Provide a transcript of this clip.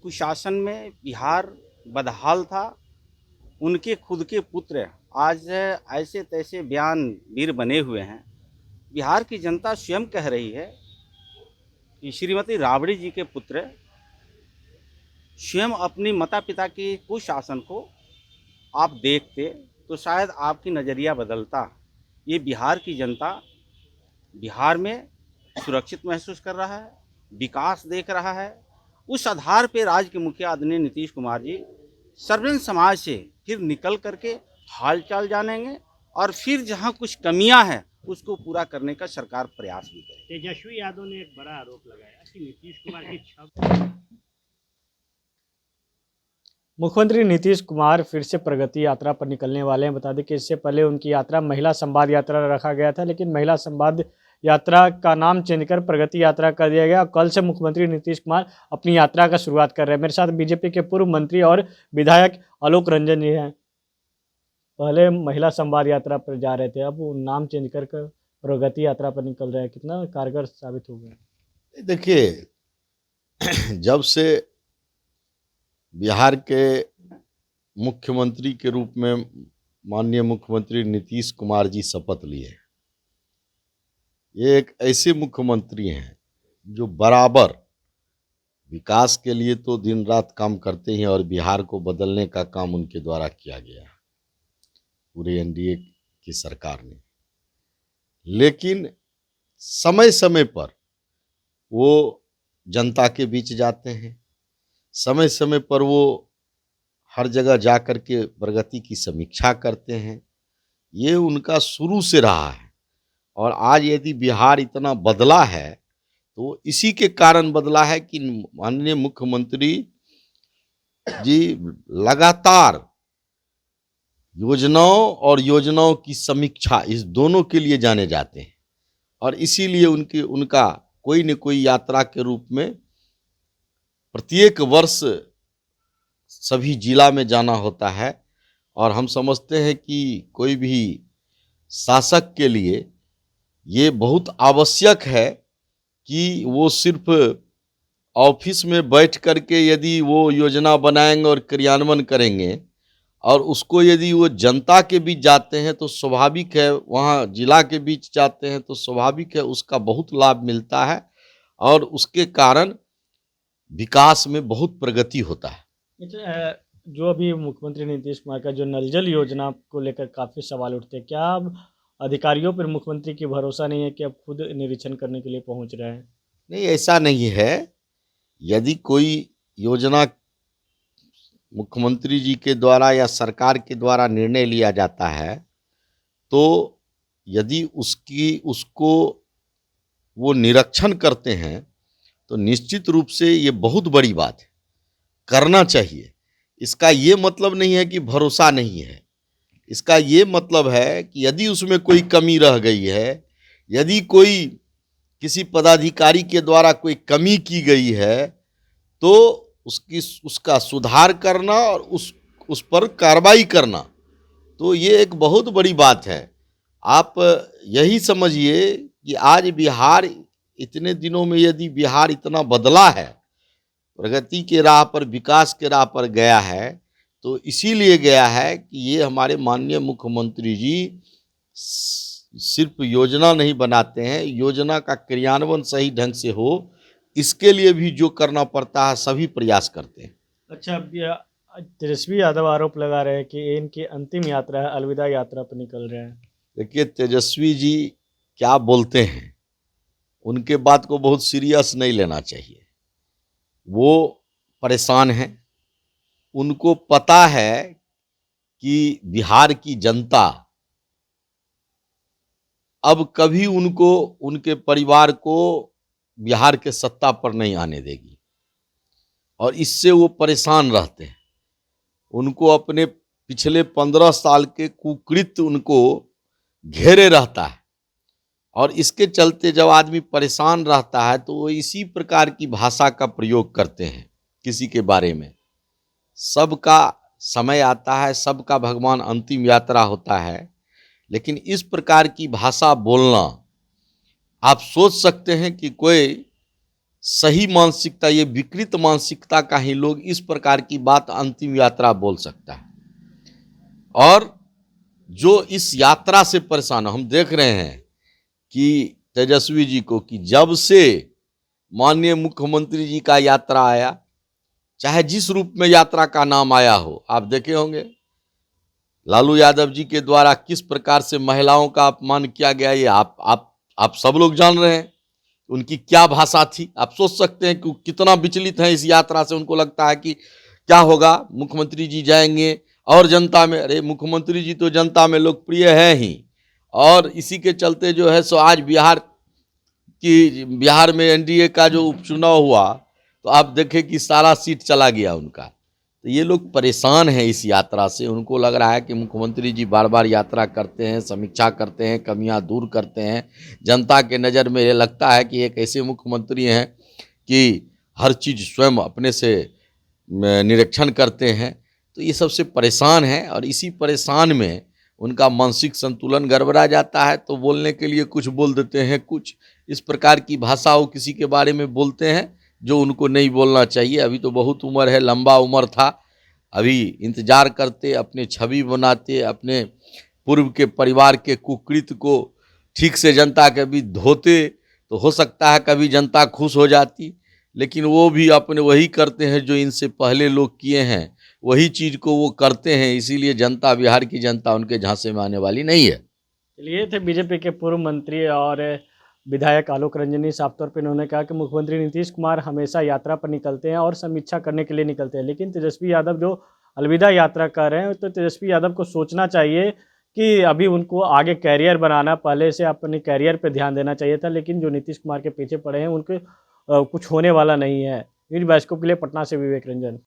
कुशासन में बिहार बदहाल था। उनके खुद के पुत्र आज ऐसे तैसे बयानवीर बने हुए हैं। बिहार की जनता स्वयं कह रही है कि श्रीमती राबड़ी जी के पुत्र स्वयं अपनी माता पिता की कुशासन को आप देखते तो शायद आपकी नज़रिया बदलता। ये बिहार की जनता बिहार में सुरक्षित महसूस कर रहा है, विकास देख रहा है। उस आधार पे राज्य के मुखिया आदरणीय नीतीश कुमार जी सर्वजन समाज से फिर निकल करके हालचाल जानेंगे और फिर जहां कुछ कमियां हैं उसको पूरा करने का सरकार प्रयास भी करेगी। तेजस्वी यादव ने एक बड़ा आरोप लगाया कि नीतीश कुमार की छवि। मुख्यमंत्री नीतीश कुमार फिर से प्रगति यात्रा पर निकलने वाले हैं। बता दें कि इससे पहले उनकी यात्रा महिला संवाद यात्रा रखा गया था, लेकिन महिला संवाद यात्रा का नाम चेंज कर प्रगति यात्रा कर दिया गया। कल से मुख्यमंत्री नीतीश कुमार अपनी यात्रा का शुरुआत कर रहे हैं। मेरे साथ बीजेपी के पूर्व मंत्री और विधायक आलोक रंजन जी हैं। पहले महिला संवाद यात्रा पर जा रहे थे, अब वो नाम चेंज कर प्रगति यात्रा पर निकल रहे हैं। कितना कारगर साबित हो गया? देखिए, जब से बिहार के मुख्यमंत्री के रूप में माननीय मुख्यमंत्री नीतीश कुमार जी शपथ लिए, ये एक ऐसे मुख्यमंत्री हैं जो बराबर विकास के लिए तो दिन रात काम करते हैं और बिहार को बदलने का काम उनके द्वारा किया गया पूरे एनडीए की सरकार ने। लेकिन समय समय पर वो जनता के बीच जाते हैं, समय समय पर वो हर जगह जा कर के प्रगति की समीक्षा करते हैं। ये उनका शुरू से रहा है और आज यदि बिहार इतना बदला है तो इसी के कारण बदला है कि माननीय मुख्यमंत्री जी लगातार योजनाओं और योजनाओं की समीक्षा इस दोनों के लिए जाने जाते हैं और इसीलिए उनका कोई न कोई यात्रा के रूप में प्रत्येक वर्ष सभी जिला में जाना होता है। और हम समझते हैं कि कोई भी शासक के लिए ये बहुत आवश्यक है कि वो सिर्फ ऑफिस में बैठ करके यदि वो योजना बनाएंगे और क्रियान्वयन करेंगे और उसको यदि वो जनता के बीच जाते हैं तो स्वाभाविक है, वहाँ जिला के बीच जाते हैं तो स्वाभाविक है उसका बहुत लाभ मिलता है और उसके कारण विकास में बहुत प्रगति होता है। जो अभी मुख्यमंत्री नीतीश कुमार का जो नल जल योजना को लेकर काफ़ी सवाल उठते हैं, क्या अब अधिकारियों पर मुख्यमंत्री की भरोसा नहीं है कि अब खुद निरीक्षण करने के लिए पहुंच रहे हैं? नहीं, ऐसा नहीं है। यदि कोई योजना मुख्यमंत्री जी के द्वारा या सरकार के द्वारा निर्णय लिया जाता है तो यदि उसको वो निरीक्षण करते हैं तो निश्चित रूप से ये बहुत बड़ी बात है, करना चाहिए। इसका ये मतलब नहीं है कि भरोसा नहीं है, इसका ये मतलब है कि यदि उसमें कोई कमी रह गई है, यदि कोई किसी पदाधिकारी के द्वारा कोई कमी की गई है तो उसका सुधार करना और उस पर कार्रवाई करना, तो ये एक बहुत बड़ी बात है। आप यही समझिए कि आज बिहार इतने दिनों में यदि बिहार इतना बदला है, प्रगति के राह पर, विकास के राह पर गया है, तो इसीलिए गया है कि ये हमारे माननीय मुख्यमंत्री जी सिर्फ योजना नहीं बनाते हैं, योजना का क्रियान्वयन सही ढंग से हो इसके लिए भी जो करना पड़ता है सभी प्रयास करते हैं। अच्छा, तेजस्वी यादव आरोप लगा रहे हैं कि इनकी अंतिम यात्रा है, अलविदा यात्रा पर निकल रहे हैं। देखिए, तेजस्वी जी क्या बोलते हैं, उनके बात को बहुत सीरियस नहीं लेना चाहिए। वो परेशान हैं, उनको पता है कि बिहार की जनता अब कभी उनको, उनके परिवार को बिहार के सत्ता पर नहीं आने देगी और इससे वो परेशान रहते हैं। उनको अपने पिछले 15 साल के कुकृत्य उनको घेरे रहता है और इसके चलते जब आदमी परेशान रहता है तो वो इसी प्रकार की भाषा का प्रयोग करते हैं किसी के बारे में। सबका समय आता है, सबका भगवान अंतिम यात्रा होता है, लेकिन इस प्रकार की भाषा बोलना, आप सोच सकते हैं कि कोई सही मानसिकता, ये विकृत मानसिकता का ही लोग इस प्रकार की बात अंतिम यात्रा बोल सकता है। और जो इस यात्रा से परेशान, हम देख रहे हैं कि तेजस्वी जी को, कि जब से माननीय मुख्यमंत्री जी का यात्रा आया, चाहे जिस रूप में यात्रा का नाम आया हो, आप देखे होंगे लालू यादव जी के द्वारा किस प्रकार से महिलाओं का अपमान किया गया, ये आप सब लोग जान रहे हैं। उनकी क्या भाषा थी, आप सोच सकते हैं कि कितना विचलित है इस यात्रा से। उनको लगता है कि क्या होगा, मुख्यमंत्री जी जाएंगे और जनता में, अरे मुख्यमंत्री जी तो जनता में लोकप्रिय है ही, और इसी के चलते जो है सो आज बिहार में एनडीए का जो उपचुनाव हुआ, तो आप देखें कि सारा सीट चला गया उनका। तो ये लोग परेशान हैं इस यात्रा से। उनको लग रहा है कि मुख्यमंत्री जी बार बार यात्रा करते हैं, समीक्षा करते हैं, कमियां दूर करते हैं। जनता के नज़र में ये लगता है कि एक ऐसे मुख्यमंत्री हैं कि हर चीज़ स्वयं अपने से निरीक्षण करते हैं। तो ये सबसे परेशान है, और इसी परेशान में उनका मानसिक संतुलन गड़बड़ा जाता है। तो बोलने के लिए कुछ बोल देते हैं, कुछ इस प्रकार की भाषा वो किसी के बारे में बोलते हैं जो उनको नहीं बोलना चाहिए। अभी तो बहुत उम्र है, लंबा उम्र था, अभी इंतजार करते, अपने छवि बनाते, अपने पूर्व के परिवार के कुकृत्य को ठीक से जनता के बीच धोते, तो हो सकता है कभी जनता खुश हो जाती। लेकिन वो भी अपने वही करते हैं जो इनसे पहले लोग किए हैं, वही चीज़ को वो करते हैं। इसीलिए जनता, बिहार की जनता उनके झांसे में आने वाली नहीं है। चलिए, थे बीजेपी के पूर्व मंत्री और विधायक आलोक रंजन। साफ तौर पर इन्होंने कहा कि मुख्यमंत्री नीतीश कुमार हमेशा यात्रा पर निकलते हैं और समीक्षा करने के लिए निकलते हैं, लेकिन तेजस्वी यादव जो अलविदा यात्रा कर रहे हैं, तो तेजस्वी यादव को सोचना चाहिए कि अभी उनको आगे कैरियर बनाना, पहले से अपने कैरियर पर ध्यान देना चाहिए था। लेकिन जो नीतीश कुमार के पीछे पड़े हैं उनके कुछ होने वाला नहीं है। न्यूज बाइस्कोप के लिए पटना से विवेक रंजन।